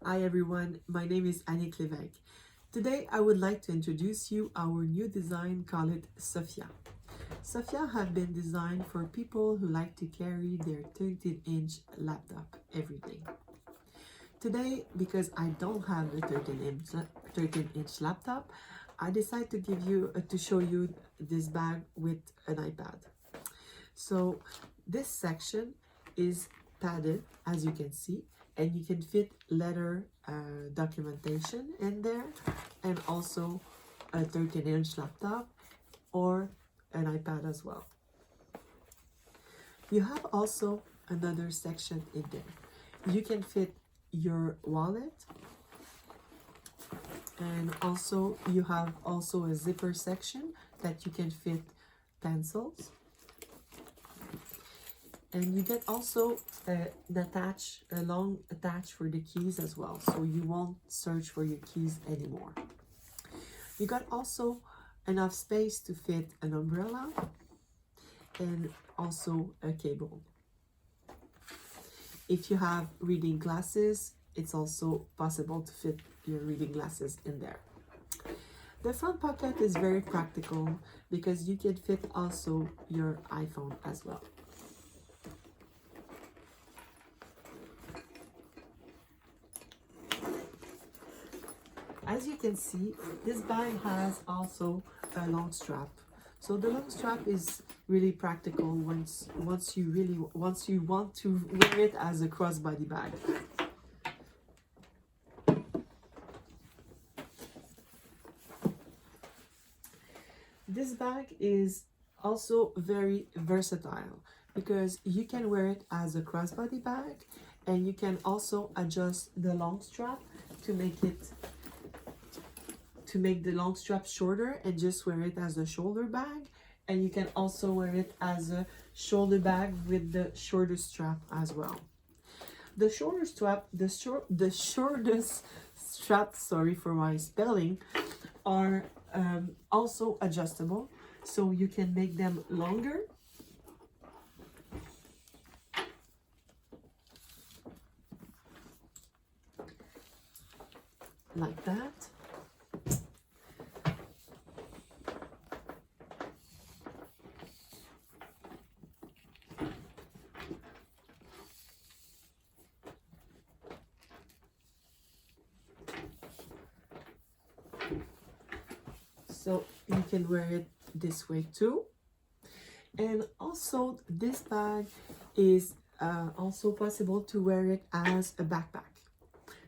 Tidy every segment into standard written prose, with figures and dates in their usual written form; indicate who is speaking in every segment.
Speaker 1: Hi everyone, my name is Annick Levesque. Today I would like to introduce you our new design called Sofia. Sofia have been designed for people who like to carry their 13-inch laptop every day. Today, because I don't have a 13-inch laptop, I decided to show you this bag with an iPad. So this section is padded, as you can see, and you can fit letter documentation in there, and also a 13-inch laptop or an iPad as well. You have also another section in there. You can fit your wallet, and also you have also a zipper section that you can fit pencils. And you get also a long attach for the keys as well, so you won't search for your keys anymore. You got also enough space to fit an umbrella and also a cable. If you have reading glasses, it's also possible to fit your reading glasses in there. The front pocket is very practical because you can fit also your iPhone as well. As you can see, this bag has also a long strap. So the long strap is really practical once you want to wear it as a crossbody bag. This bag is also very versatile because you can wear it as a crossbody bag, and you can also adjust the long strap to make the long strap shorter and just wear it as a shoulder bag, and you can also wear it as a shoulder bag with the shorter strap as well. The shortest straps, sorry for my spelling, are also adjustable, so you can make them longer like that. So you can wear it this way too. And also this bag is also possible to wear it as a backpack.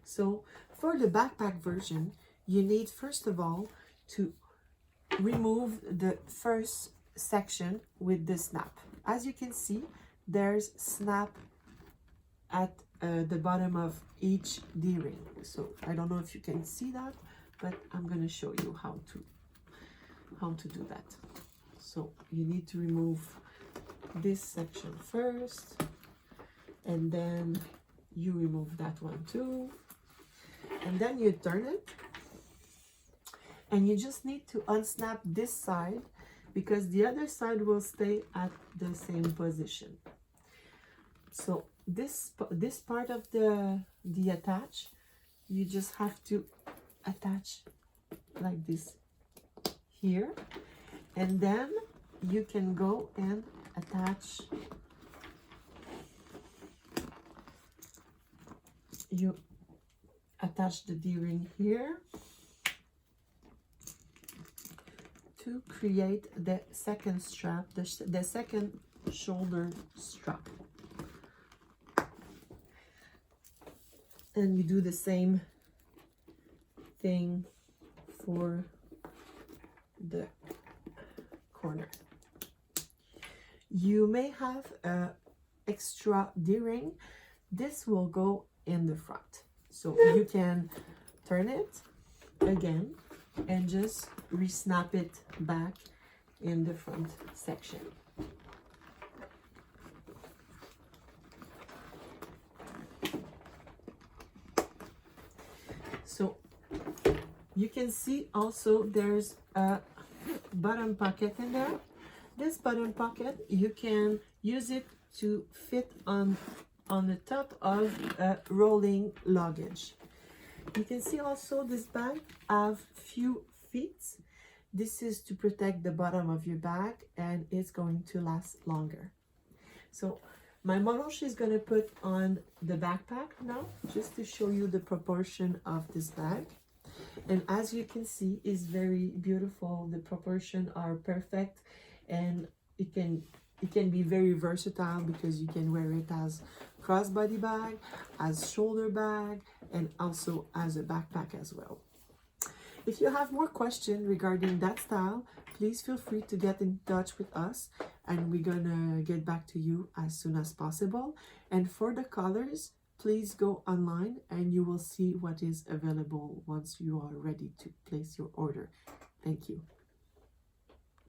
Speaker 1: So for the backpack version, you need first of all to remove the first section with the snap. As you can see, there's snap at the bottom of each D-ring. So I don't know if you can see that, but I'm going to show you how to do that. So you need to remove this section first, and then you remove that one too, and then you turn it, and you just need to unsnap this side because the other side will stay at the same position. So this part of the attach, you just have to attach like this here, and then you can go and attach the D-ring here to create the second strap, the second shoulder strap. And you do the same thing for the corner. You may have an extra D-ring. This will go in the front, so you can turn it again and just re-snap it back in the front section. So you can see also there's a bottom pocket in there. This bottom pocket, you can use it to fit on the top of a rolling luggage. You can see also this bag have few feet. This is to protect the bottom of your bag, and it's going to last longer. So my model, she's going to put on the backpack now, just to show you the proportion of this bag. And as you can see, it's very beautiful. The proportions are perfect, and it can be very versatile because you can wear it as crossbody bag, as shoulder bag, and also as a backpack as well. If you have more questions regarding that style, please feel free to get in touch with us, and we're gonna get back to you as soon as possible. And for the colors, please go online and you will see what is available once you are ready to place your order. Thank you.